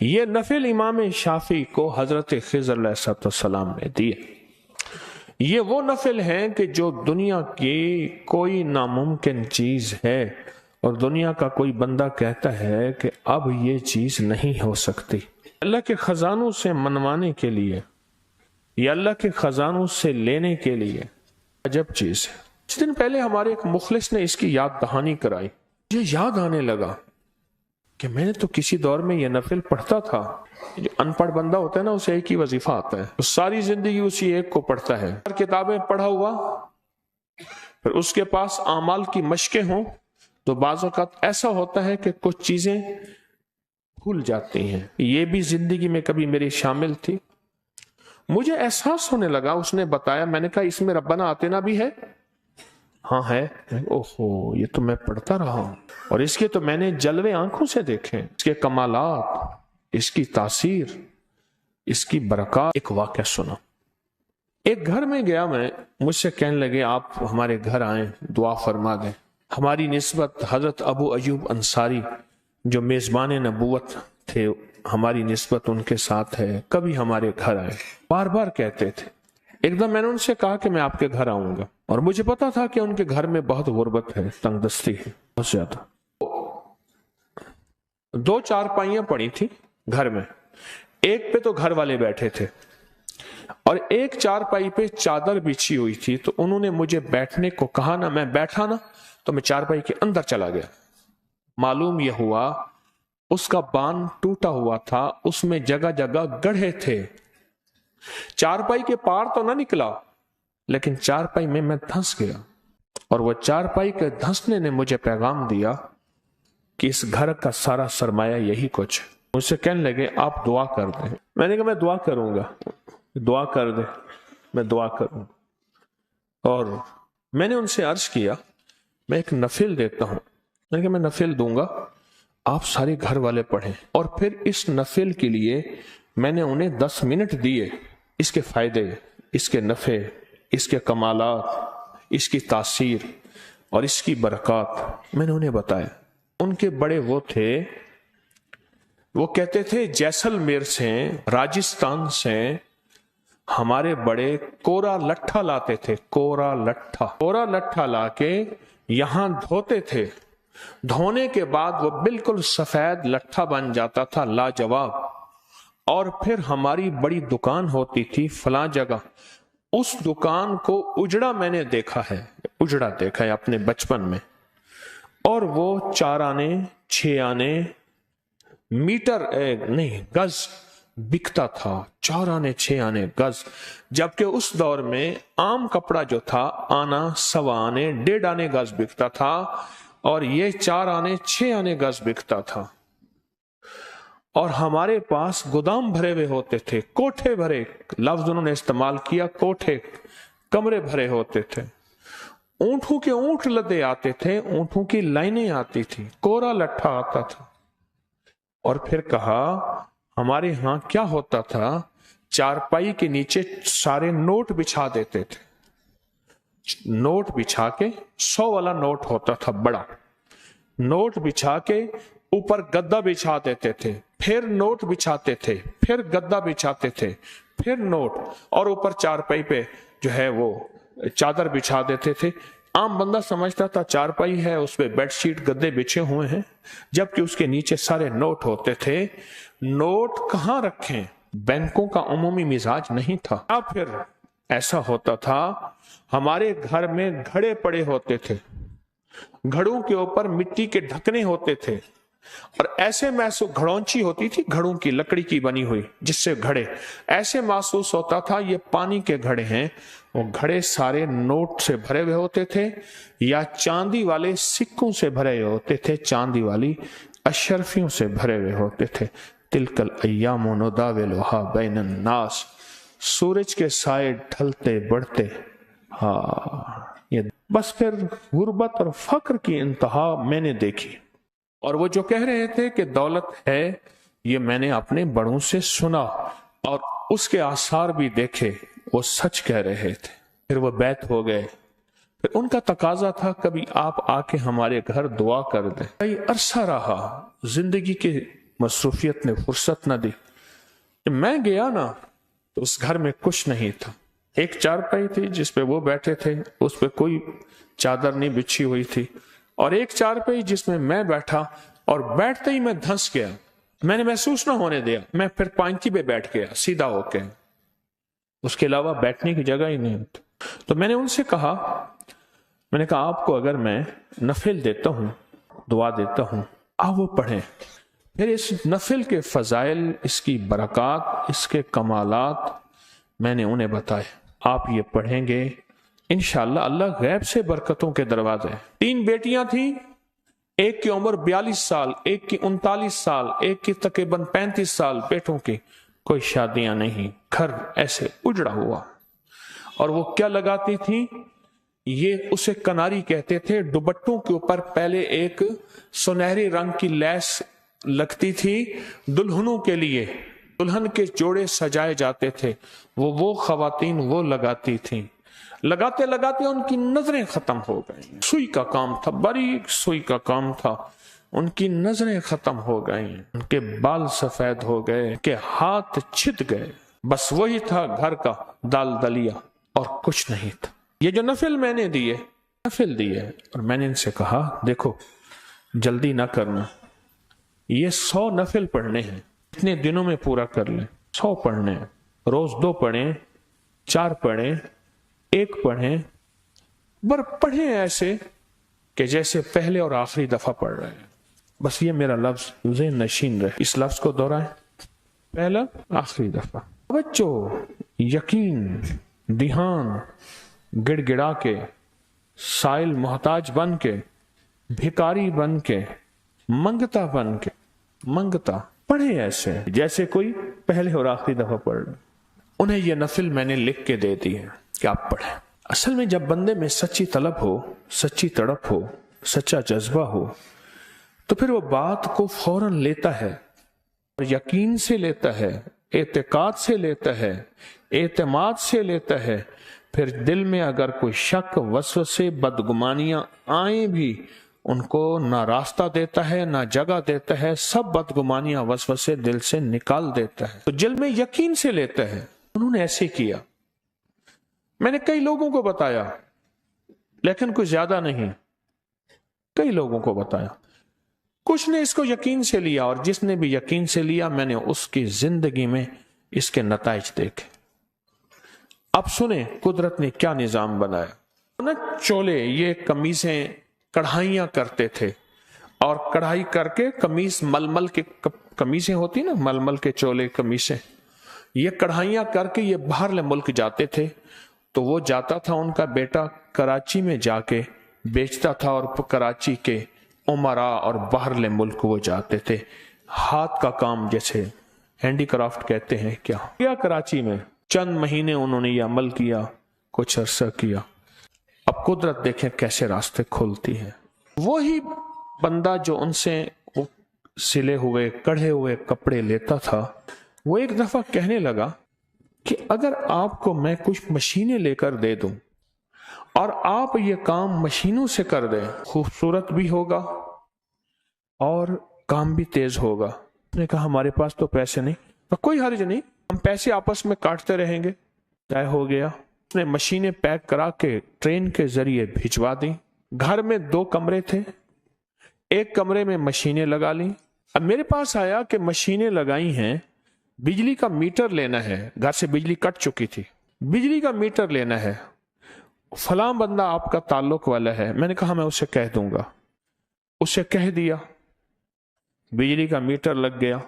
ये नफिल इमाम शाफी को हजरत खिज़र अलैहिस्सलाम ने दिए। ये वो नफिल हैं कि जो दुनिया की कोई नामुमकिन चीज है और दुनिया का कोई बंदा कहता है कि अब ये चीज नहीं हो सकती, अल्लाह के खजानों से मनवाने के लिए या अल्लाह के खजानों से लेने के लिए अजब चीज है। कुछ दिन पहले हमारे एक मुखलिस ने इसकी याद दहानी कराई। मुझे याद आने लगा कि मैंने तो किसी दौर में यह नफिल पढ़ता था। जो अनपढ़ बंदा होता है ना, उसे एक ही वजीफा आता है, तो सारी जिंदगी उसी एक को पढ़ता है। किताबें पढ़ा हुआ, फिर उसके पास आमाल की मशकें हों तो बाज़ औक़ात ऐसा होता है कि कुछ चीजें भूल जाती हैं। ये भी जिंदगी में कभी मेरी शामिल थी। मुझे एहसास होने लगा, उसने बताया, मैंने कहा इसमें रब्बना आतिना भी है? हाँ है। ओहो, ये तो मैं पढ़ता रहा हूं और इसके तो मैंने जलवे आंखों से देखे, इसके कमालात, इसकी तासीर, इसकी बरकत। एक वाक़या सुना। एक घर में गया मैं, मुझसे कहने लगे आप हमारे घर आए, दुआ फरमा दें। हमारी निस्बत हजरत अबू अयूब अंसारी जो मेजबान नबूवत थे, हमारी निस्बत उनके साथ है। कभी हमारे घर आए, बार बार कहते थे। एकदम मैंने उनसे कहा कि मैं आपके घर आऊंगा, और मुझे पता था कि उनके घर में बहुत गुर्बत है, तंगदस्ती है बहुत ज्यादा। 2 चारपाइयां पड़ी थी घर में, एक पे तो घर वाले बैठे थे और एक चारपाई पे चादर बिछी हुई थी। तो उन्होंने मुझे बैठने को कहा ना, मैं बैठा ना तो मैं चारपाई के अंदर चला गया। मालूम यह हुआ उसका बान टूटा हुआ था, उसमें जगह जगह गड्ढे थे। चारपाई के पार तो ना निकला, लेकिन चारपाई में मैं धंस गया, और वह चारपाई के धंसने ने मुझे पैगाम दिया कि इस घर का सारा सरमाया यही कुछ। मुझसे कहने लगे आप दुआ कर दें। मैंने कहा मैं दुआ करूंगा, दुआ कर दे, मैं दुआ करूंगा। और मैंने उनसे अर्ज किया मैं एक नफिल देता हूं। मैंने कहा मैं नफिल दूंगा, आप सारे घर वाले पढ़ें। और फिर इस नफिल के लिए मैंने उन्हें 10 मिनट दिए। इसके फायदे, इसके नफे, इसके कमालात, इसकी तासीर और इसकी बरकत मैंने उन्हें बताया। उनके बड़े वो थे, वो कहते थे जैसलमेर से, राजस्थान से हमारे बड़े कोरा लट्ठा लाते थे। कोरा लट्ठा लाके यहां धोते थे। धोने के बाद वो बिल्कुल सफेद लट्ठा बन जाता था, लाजवाब। और फिर हमारी बड़ी दुकान होती थी फलां जगह, उस दुकान को उजड़ा मैंने देखा है, उजड़ा देखा है अपने बचपन में। और वो 4 आने 6 आने मीटर नहीं गज बिकता था। 4 आने 6 आने गज, जबकि उस दौर में आम कपड़ा जो था आना 1.25 आने 1.5 आने गज बिकता था, और ये 4 आने 6 आने गज बिकता था। और हमारे पास गोदाम भरे हुए होते थे, कोठे भरे, लफ्ज उन्होंने इस्तेमाल किया, कोठे, कमरे भरे होते थे। ऊंटों के ऊंट लदे आते थे, ऊंटों की लाइनें आती थी, कोरा लट्ठा आता था। और फिर कहा हमारे यहां क्या होता था, चारपाई के नीचे सारे नोट बिछा देते थे। नोट बिछा के 100 वाला नोट होता था बड़ा, नोट बिछा के ऊपर गद्दा बिछा देते थे, फिर नोट बिछाते थे, फिर गद्दा बिछाते थे, फिर नोट, और ऊपर चारपाई पे जो है वो चादर बिछा देते थे। आम बंदा समझता था चारपाई है, उस पे बेडशीट गद्दे बिछे हुए हैं, जबकि उसके नीचे सारे नोट होते थे। नोट कहां रखें, बैंकों का उमूमी मिजाज नहीं था। या फिर ऐसा होता था हमारे घर में घड़े पड़े होते थे, घड़ों के ऊपर मिट्टी के ढकने होते थे, और ऐसे महसूस, घड़ौंची होती थी घड़ों की, लकड़ी की बनी हुई, जिससे घड़े, ऐसे महसूस होता था ये पानी के घड़े हैं। वो घड़े सारे नोट से भरे हुए होते थे या चांदी वाले सिक्कों से भरे हुए होते थे, चांदी वाली अशरफियों से भरे हुए होते थे। तिलकल अय्यामु नुदाविलुहा बैनन नास, सूरज के साए ढलते बढ़ते। हाँ, ये बस फिर गुर्बत और फक्र की इंतहा मैंने देखी। और वो जो कह रहे थे कि दौलत है, ये मैंने अपने बड़ों से सुना और उसके आसार भी देखे, वो सच कह रहे थे। फिर वो बैत हो गए। फिर उनका तकाजा था कभी आप आके हमारे घर दुआ कर दें। कई अरसा रहा, जिंदगी के मसरूफियत ने फुर्सत न दी। जब मैं गया ना तो उस घर में कुछ नहीं था। एक चारपाई थी जिस पे वो बैठे थे, उस पे कोई चादर नहीं बिछी हुई थी, और एक चारपाई जिसमें मैं बैठा, और बैठते ही मैं धंस गया। मैंने महसूस ना होने दिया, मैं फिर पांची पे बैठ गया सीधा होके, उसके अलावा बैठने की जगह ही नहीं थी। तो मैंने उनसे कहा, मैंने कहा आपको अगर मैं नफिल देता हूं, दुआ देता हूं, आप वो पढ़ें। फिर इस नफिल के फजाइल, इसकी बरक़ात, इसके कमालात मैंने उन्हें बताए। आप ये पढ़ेंगे इंशाअल्लाह अल्लाह गैब से बरकतों के दरवाजे। 3 बेटियां थी, एक की उम्र 42 साल, एक की 39 साल, एक की तकरीबन 35 साल, बेटों की कोई शादियां नहीं, घर ऐसे उजड़ा हुआ। और वो क्या लगाती थी, ये उसे कनारी कहते थे। दुपट्टों के ऊपर पहले एक सुनहरे रंग की लैस लगती थी दुल्हनों के लिए, दुल्हन के जोड़े सजाए जाते थे, वो खवातीन वो लगाती थी। लगाते लगाते उनकी नजरें खत्म हो गई। सुई का काम था, बारीक सुई का काम था, उनकी नजरें खत्म हो गई, उनके बाल सफेद हो गए, उनके हाथ छिद गए। बस वही था घर का दाल दलिया और कुछ नहीं था। ये जो नफिल मैंने दिए, नफिल दिए, और मैंने इनसे कहा देखो जल्दी ना करना, ये 100 नफिल पढ़ने हैं, इतने दिनों में पूरा कर लें। 100 पढ़ने हैं, रोज 2 पढ़ें, 4 पढ़ें, 1 पढ़ें, पर पढ़ें ऐसे कि जैसे पहले और आखिरी दफा पढ़ रहे हैं। बस ये मेरा लफ्ज ज़हन नशीन रहे, इस लफ्ज को दोहराएं, पहला आखिरी दफा। बच्चों यकीन, ध्यान, गिड़गिड़ा के, साइल मोहताज बन के, भिकारी बन के, मंगता बन के, मंगता पढ़े ऐसे जैसे कोई पहले और आखिरी दफा पढ़ रहे। उन्हें यह नफिल मैंने लिख के दे दी है कि आप पढ़ें। असल में जब बंदे में सच्ची तलब हो, सच्ची तड़प हो, सच्चा जज्बा हो, तो फिर वो बात को फौरन लेता है, और यकीन से लेता है, एतकाद से लेता है, एतमाद से लेता है। फिर दिल में अगर कोई शक, वसवसे, बदगुमानियां आए भी, उनको ना रास्ता देता है, ना जगह देता है, सब बदगुमानियां, वसवसे दिल से निकाल देता है। तो दिल में यकीन से लेता है। उन्होंने ऐसे किया। मैंने कई लोगों को बताया, लेकिन कुछ ज्यादा नहीं, कई लोगों को बताया। कुछ ने इसको यकीन से लिया, और जिसने भी यकीन से लिया, मैंने उसकी जिंदगी में इसके नताइज देखे। अब सुने कुदरत ने क्या निजाम बनाया। ना चोले, ये कमीजें कढ़ाइयां करते थे, और कढ़ाई करके कमीज, मलमल के कमीजें होती ना, मलमल के चोले कमीजें, ये कढ़ाइयां करके ये बाहरले मुल्क जाते थे। तो वो जाता था, उनका बेटा कराची में जाके बेचता था, और कराची के उमरा और बाहरले मुल्क वो जाते थे। हाथ का काम, जैसे हैंडीक्राफ्ट कहते हैं, क्या कराची में चंद महीने उन्होंने ये अमल किया, कुछ अरसा किया। अब कुदरत देखें कैसे रास्ते खोलती है। वही बंदा जो उनसे सिले हुए, कढ़े हुए कपड़े लेता था, वो एक दफा कहने लगा कि अगर आपको मैं कुछ मशीनें लेकर दे दूं और आप ये काम मशीनों से कर दें, खूबसूरत भी होगा और काम भी तेज होगा। उसने कहा हमारे पास तो पैसे नहीं। तो कोई हर्ज नहीं, हम पैसे आपस में काटते रहेंगे। तय हो गया। उसने मशीनें पैक करा के ट्रेन के जरिए भिजवा दी। घर में 2 कमरे थे, एक कमरे में मशीनें लगा ली। अब मेरे पास आया कि मशीनें लगाई हैं, बिजली का मीटर लेना है, घर से बिजली कट चुकी थी, बिजली का मीटर लेना है, फलां बंदा आपका ताल्लुक वाला है। मैंने कहा मैं उसे कह दूंगा। उसे कह दिया, बिजली का मीटर लग गया।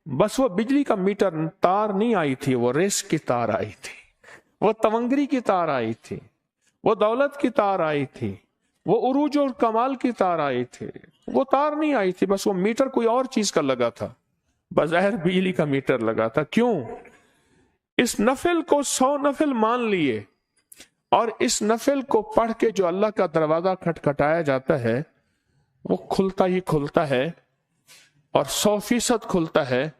बस वो बिजली का मीटर तार नहीं आई थी, वो रेस की तार आई थी, वो तवंगरी की तार आई थी, वो दौलत की तार आई थी, वो उरूज और कमाल की तार आई थी। वो तार नहीं आई थी, बस वो मीटर कोई और चीज का लगा था, बज़ाहिर बिजली का मीटर लगा था। क्यों? इस नफिल को 100 नफिल मान लिए, और इस नफिल को पढ़ के जो अल्लाह का दरवाजा खटखटाया जाता है वो खुलता ही खुलता है, और 100% खुलता है।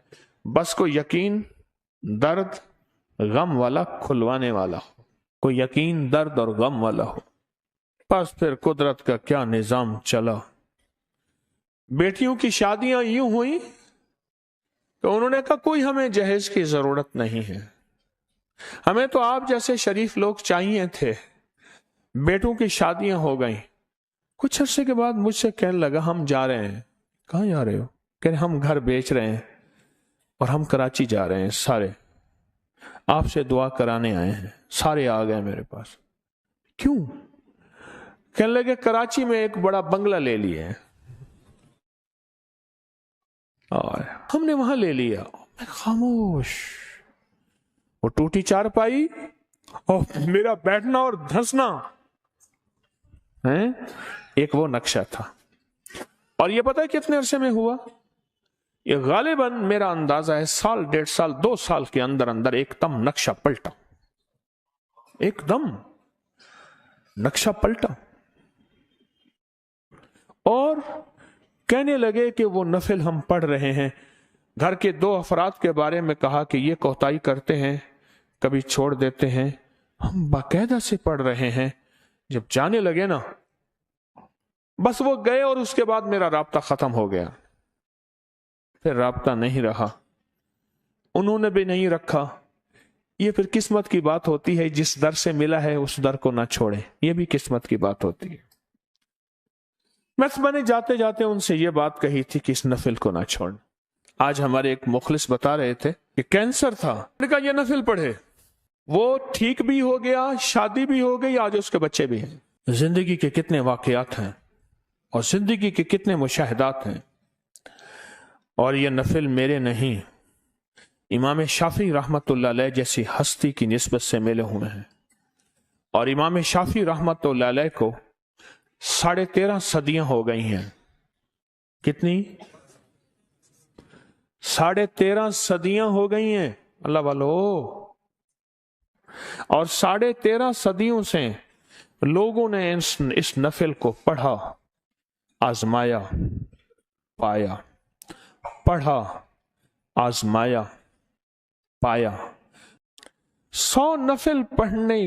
बस कोई यकीन, दर्द, गम वाला खुलवाने वाला हो, कोई यकीन, दर्द और गम वाला हो। बस फिर कुदरत का क्या निजाम चला। बेटियों की शादियां यूं हुई تو انہوں نے کہا کوئی ہمیں جہیز کی ضرورت نہیں ہے، ہمیں تو آپ جیسے شریف لوگ چاہیے تھے، بیٹوں کی شادیاں ہو گئیں۔ کچھ عرصے کے بعد مجھ سے کہنے لگا ہم جا رہے ہیں۔ کہاں جا رہے ہو؟ کہ ہم گھر بیچ رہے ہیں اور ہم کراچی جا رہے ہیں، سارے آپ سے دعا کرانے آئے ہیں۔ سارے آ گئے میرے پاس۔ کیوں؟ کہنے لگے کراچی میں ایک بڑا بنگلہ لے لیا ہے اور ہم نے وہاں لے لیا۔ میں خاموش، وہ ٹوٹی چارپائی اور میرا بیٹھنا اور دھنسنا ایک وہ نقشہ تھا۔ اور یہ پتہ ہے کتنے عرصے میں ہوا؟ یہ غالباً میرا اندازہ ہے 1 1.5 سال 2 سال کے اندر اندر ایک دم نقشہ پلٹا، ایک دم نقشہ پلٹا۔ اور کہنے لگے کہ وہ نفل ہم پڑھ رہے ہیں، گھر کے 2 افراد کے بارے میں کہا کہ یہ کوتاہی کرتے ہیں، کبھی چھوڑ دیتے ہیں، ہم باقاعدہ سے پڑھ رہے ہیں۔ جب جانے لگے نا، بس وہ گئے اور اس کے بعد میرا رابطہ ختم ہو گیا، پھر رابطہ نہیں رہا، انہوں نے بھی نہیں رکھا۔ یہ پھر قسمت کی بات ہوتی ہے، جس در سے ملا ہے اس در کو نہ چھوڑے، یہ بھی قسمت کی بات ہوتی ہے۔ میں نے جاتے جاتے ان سے یہ بات کہی تھی کہ اس نفل کو نہ چھوڑ۔ آج ہمارے ایک مخلص بتا رہے تھے کہ کینسر تھا، میں نے کہا یہ نفل پڑھے، وہ ٹھیک بھی ہو گیا، شادی بھی ہو گئی، آج اس کے بچے بھی ہیں۔ زندگی کے کتنے واقعات ہیں اور زندگی کے کتنے مشاہدات ہیں، اور یہ نفل میرے نہیں، امام شافعی رحمت اللہ علیہ جیسی ہستی کی نسبت سے ملے ہوئے ہیں۔ اور امام شافعی رحمت اللہ علیہ کو 13.5 صدیاں ہو گئی ہیں۔ کتنی؟ 13.5 صدیاں ہو گئی ہیں اللہ والو۔ اور 13.5 صدیوں سے لوگوں نے اس نفل کو پڑھا، آزمایا، پایا، پڑھا، آزمایا، پایا۔ 100 نفل پڑھنے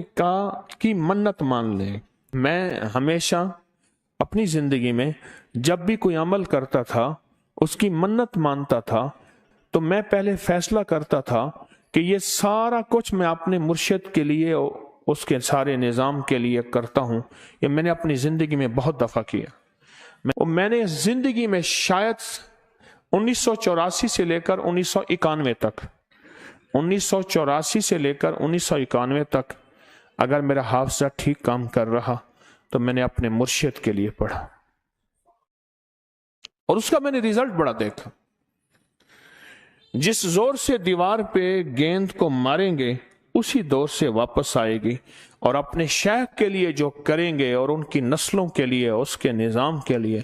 کی منت مان لیں۔ میں ہمیشہ اپنی زندگی میں جب بھی کوئی عمل کرتا تھا، اس کی منت مانتا تھا، تو میں پہلے فیصلہ کرتا تھا کہ یہ سارا کچھ میں اپنے مرشد کے لیے، اس کے سارے نظام کے لیے کرتا ہوں۔ یہ میں نے اپنی زندگی میں بہت دفعہ کیا۔ میں نے زندگی میں شاید 1984 سے لے کر 1991 تک، 1984 سے لے کر 1991 تک اگر میرا حافظہ ٹھیک کام کر رہا تو میں نے اپنے مرشد کے لیے پڑھا، اور اس کا میں نے ریزلٹ بڑا دیکھا۔ جس زور سے دیوار پہ گیند کو ماریں گے اسی دور سے واپس آئے گی، اور اپنے شیخ کے لیے جو کریں گے اور ان کی نسلوں کے لیے، اس کے نظام کے لیے،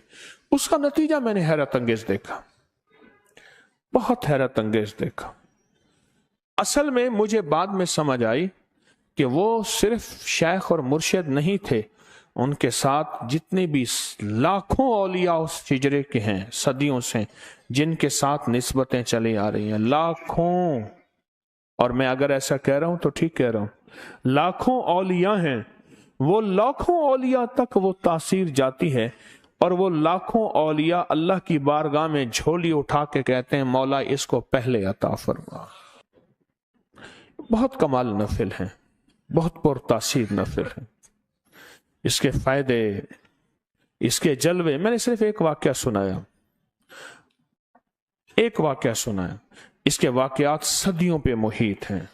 اس کا نتیجہ میں نے حیرت انگیز دیکھا، بہت حیرت انگیز دیکھا۔ اصل میں مجھے بعد میں سمجھ آئی کہ وہ صرف شیخ اور مرشد نہیں تھے، ان کے ساتھ جتنے بھی لاکھوں اولیاء اس ہجرے کے ہیں صدیوں سے، جن کے ساتھ نسبتیں چلی آ رہی ہیں، لاکھوں، اور میں اگر ایسا کہہ رہا ہوں تو ٹھیک کہہ رہا ہوں، لاکھوں اولیاء ہیں، وہ لاکھوں اولیاء تک وہ تاثیر جاتی ہے، اور وہ لاکھوں اولیاء اللہ کی بارگاہ میں جھولی اٹھا کے کہتے ہیں مولا اس کو پہلے عطا فرما۔ بہت کمال نفل ہیں، بہت پر تاثیر نفل ہیں، اس کے فائدے، اس کے جلوے۔ میں نے صرف ایک واقعہ سنایا، ایک واقعہ سنایا، اس کے واقعات صدیوں پہ محیط ہیں۔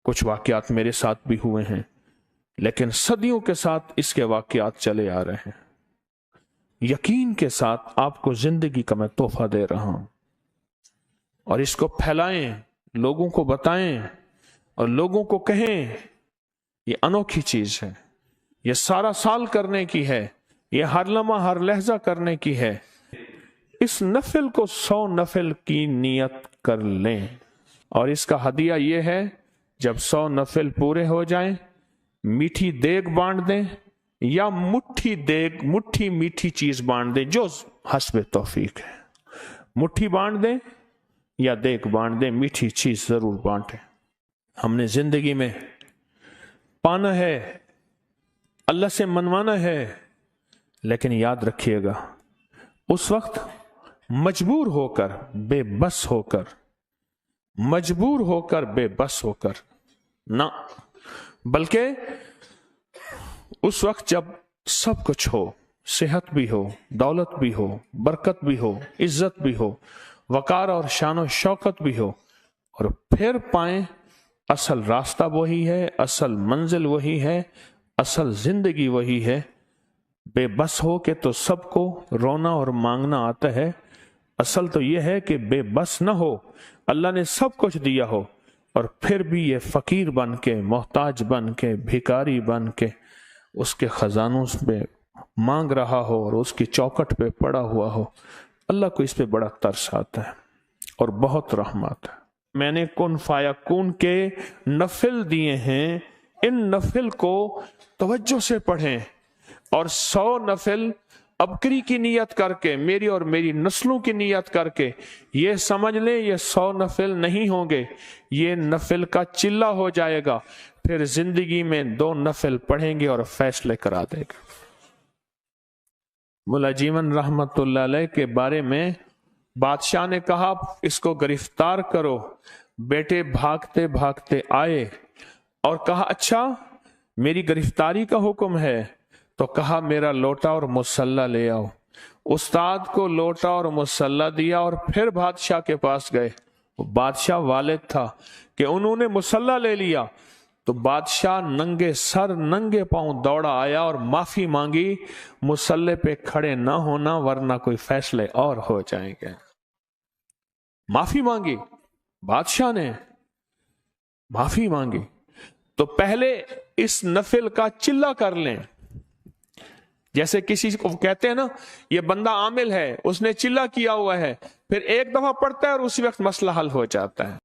کچھ واقعات میرے ساتھ بھی ہوئے ہیں، لیکن صدیوں کے ساتھ اس کے واقعات چلے آ رہے ہیں۔ یقین کے ساتھ آپ کو زندگی کا میں تحفہ دے رہا ہوں، اور اس کو پھیلائیں، لوگوں کو بتائیں اور لوگوں کو کہیں یہ انوکھی چیز ہے، یہ سارا سال کرنے کی ہے، یہ ہر لمحہ ہر لحظہ کرنے کی ہے۔ اس نفل کو 100 نفل کی نیت کر لیں، اور اس کا ہدیہ یہ ہے جب 100 نفل پورے ہو جائیں، میٹھی دیگ بانٹ دیں یا مٹھی دیگ، مٹھی میٹھی چیز بانٹ دیں، جو حسب توفیق ہے، مٹھی بانٹ دیں یا دیگ بانٹ دیں، میٹھی چیز ضرور بانٹیں۔ ہم نے زندگی میں پانا ہے، اللہ سے منوانا ہے، لیکن یاد رکھیے گا اس وقت मजबूर होकर, बेबस होकर, मजबूर होकर, बेबस होकर ना, बल्कि उस वक्त जब सब कुछ हो, सेहत भी हो, दौलत भी हो, बरकत भी हो, इज्जत भी हो, वकार और शान और शौकत भी हो, और फिर पाएं असल रास्ता वही है, असल मंजिल वही है, असल जिंदगी वही है। बेबस हो के तो सबको रोना और मांगना आता है। असल तो यह है कि बेबस न हो, अल्लाह ने सब कुछ दिया हो और फिर भी ये फकीर बन के, मोहताज बन के, भिखारी बन के उसके खजानों पे मांग रहा हो और उसकी चौखट पे पड़ा हुआ हो। अल्लाह को इस पे बड़ा तरस आता है और बहुत रहमत है। मैंने कुन फाया कुन के नफिल दिए हैं, इन नफिल को तवज्जो से पढ़ें और 100 नफिल अबकरी की नियत करके, मेरी और मेरी नस्लों की नियत करके ये समझ लें ये 100 नफिल नहीं होंगे, ये नफिल का चिल्ला हो जाएगा। फिर जिंदगी में 2 नफिल पढ़ेंगे और फैसले करा देगा। मुल्ला जीवन रहमतुल्लाह अलैह के बारे में बादशाह ने कहा इसको गिरफ्तार करो। बेटे भागते भागते आए और कहा अच्छा मेरी गिरफ्तारी का हुक्म है? तो कहा मेरा लोटा और मुसल्ला ले आओ। उस्ताद को लोटा और मुसल्ला दिया और फिर बादशाह के पास गए। बादशाह वालिद था कि उन्होंने मुसल्ला ले लिया तो बादशाह नंगे सर नंगे पांव दौड़ा आया और माफी मांगी, मुसल्ले पे खड़े ना होना वरना कोई फैसले और हो जाएंगे। माफी मांगी, बादशाह ने माफी मांगी। तो पहले इस नफिल का चिल्ला कर लें। जैसे किसी को कहते हैं ना ये बंदा आमिल है, उसने चिल्ला किया हुआ है, फिर एक दफा पढ़ता है और उसी वक्त मसला हल हो जाता है।